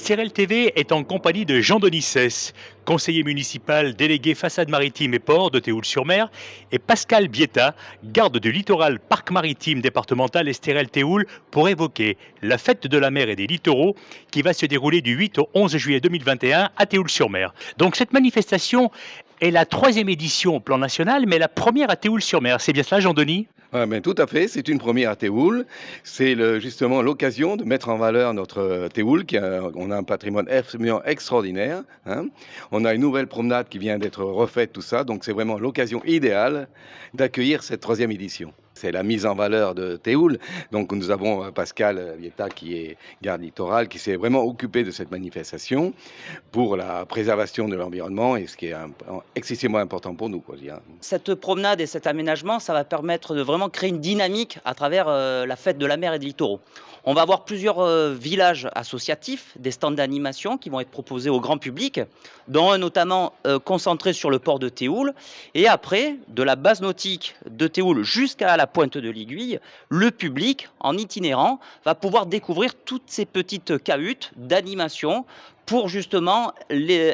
Estérel TV est en compagnie de Jean-Denis Cesse, conseiller municipal délégué façade maritime et port de Théoul-sur-Mer, et Pascal Bietta, garde du littoral parc maritime départemental Estérel-Théoul, pour évoquer la fête de la mer et des littoraux qui va se dérouler du 8 au 11 juillet 2021 à Théoul-sur-Mer. Donc cette manifestation est la 3e édition au plan national, mais la première à Théoul-sur-Mer. C'est bien cela, Jean-Denis ? Ouais, ben, tout à fait, c'est une première à Théoul. C'est justement l'occasion de mettre en valeur notre Théoul, on a un patrimoine absolument extraordinaire, hein. On a une nouvelle promenade qui vient d'être refaite, tout ça, donc c'est vraiment l'occasion idéale d'accueillir cette 3e édition. C'est la mise en valeur de Théoul. Donc nous avons Pascal Bietta qui est garde littoral, qui s'est vraiment occupé de cette manifestation pour la préservation de l'environnement, et ce qui est excessivement important pour nous, quoi, je dirais. Cette promenade et cet aménagement, ça va permettre de vraiment créer une dynamique à travers la fête de la mer et des littoraux. On va avoir plusieurs villages associatifs, des stands d'animation qui vont être proposés au grand public, dont un notamment concentré sur le port de Théoul. Et après, de la base nautique de Théoul jusqu'à la pointe de l'Aiguille, le public, en itinérant, va pouvoir découvrir toutes ces petites cahutes d'animation pour justement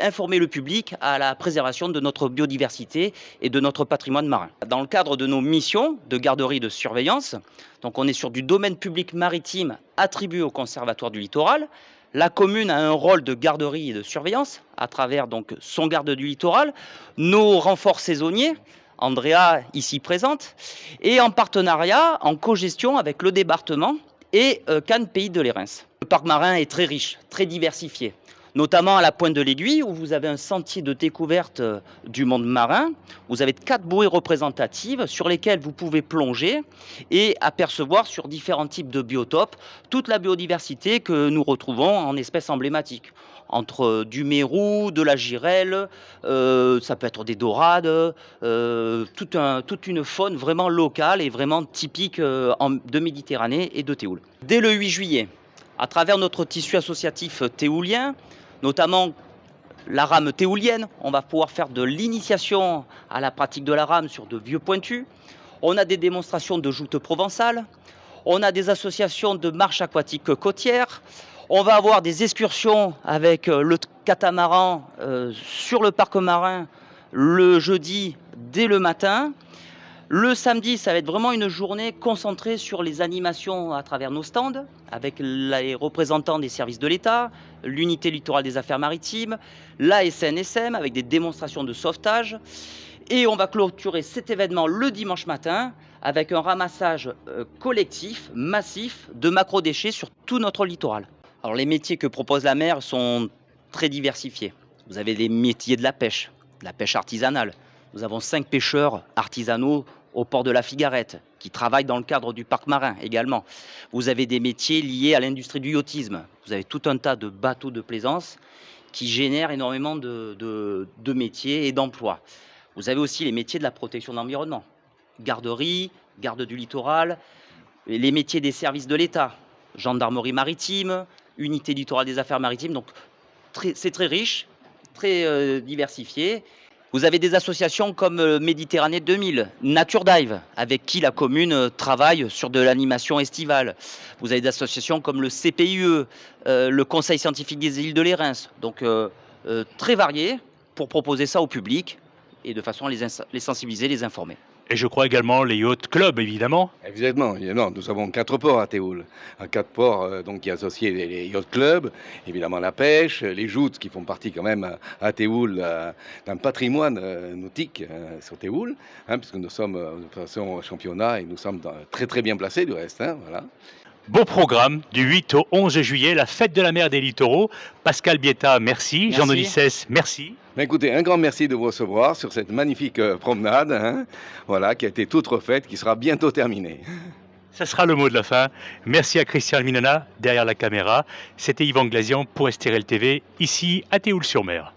informer le public à la préservation de notre biodiversité et de notre patrimoine marin. Dans le cadre de nos missions de garderie de surveillance, donc on est sur du domaine public maritime attribué au Conservatoire du littoral. La commune a un rôle de garderie et de surveillance à travers donc son garde du littoral, nos renforts saisonniers, Andrea ici présente, et en partenariat, en cogestion avec le département et Cannes Pays de l'Érins. Le parc marin est très riche, très diversifié, notamment à la pointe de l'Aiguille où vous avez un sentier de découverte du monde marin. Vous avez 4 bouées représentatives sur lesquelles vous pouvez plonger et apercevoir sur différents types de biotopes toute la biodiversité que nous retrouvons en espèces emblématiques. Entre du mérou, de la girelle, ça peut être des dorades, toute une faune vraiment locale et vraiment typique de Méditerranée et de Théoul. Dès le 8 juillet, à travers notre tissu associatif théoulien, notamment la rame théoulienne, on va pouvoir faire de l'initiation à la pratique de la rame sur de vieux pointus. On a des démonstrations de joutes provençales, on a des associations de marche aquatique côtière, on va avoir des excursions avec le catamaran sur le parc marin le jeudi dès le matin. Le samedi, ça va être vraiment une journée concentrée sur les animations à travers nos stands, avec les représentants des services de l'État, l'unité littorale des affaires maritimes, la SNSM, avec des démonstrations de sauvetage. Et on va clôturer cet événement le dimanche matin, avec un ramassage collectif, massif, de macro-déchets sur tout notre littoral. Alors les métiers que propose la mer sont très diversifiés. Vous avez des métiers de la pêche artisanale. Nous avons 5 pêcheurs artisanaux au port de la Figarette, qui travaillent dans le cadre du parc marin également. Vous avez des métiers liés à l'industrie du yachtisme. Vous avez tout un tas de bateaux de plaisance qui génèrent énormément de métiers et d'emplois. Vous avez aussi les métiers de la protection de l'environnement. Garderie, garde du littoral, les métiers des services de l'État, gendarmerie maritime, unité littorale des affaires maritimes. Donc c'est très riche, très diversifié. Vous avez des associations comme Méditerranée 2000, Nature Dive, avec qui la commune travaille sur de l'animation estivale. Vous avez des associations comme le CPIE, le Conseil scientifique des îles de l'Érins. Donc très variées pour proposer ça au public et de façon à les sensibiliser, les informer. Et je crois également les yacht clubs, évidemment. Évidemment, nous avons 4 ports à Théoul. 4 ports donc, qui associent les yacht clubs, évidemment la pêche, les joutes qui font partie quand même à Théoul d'un patrimoine nautique sur Théoul, hein, puisque nous sommes de façon championnat et nous sommes très très bien placés du reste. Hein, voilà. Beau programme, du 8 au 11 juillet, la fête de la mer et des littoraux. Pascal Bietta, merci. Jean-Denis Cesse, merci. Ben écoutez, un grand merci de vous recevoir sur cette magnifique promenade, hein, voilà, qui a été toute refaite, qui sera bientôt terminée. Ça sera le mot de la fin. Merci à Christian Minona, derrière la caméra. C'était Yvan Glazian pour Estérel TV, ici à Théoul-sur-Mer.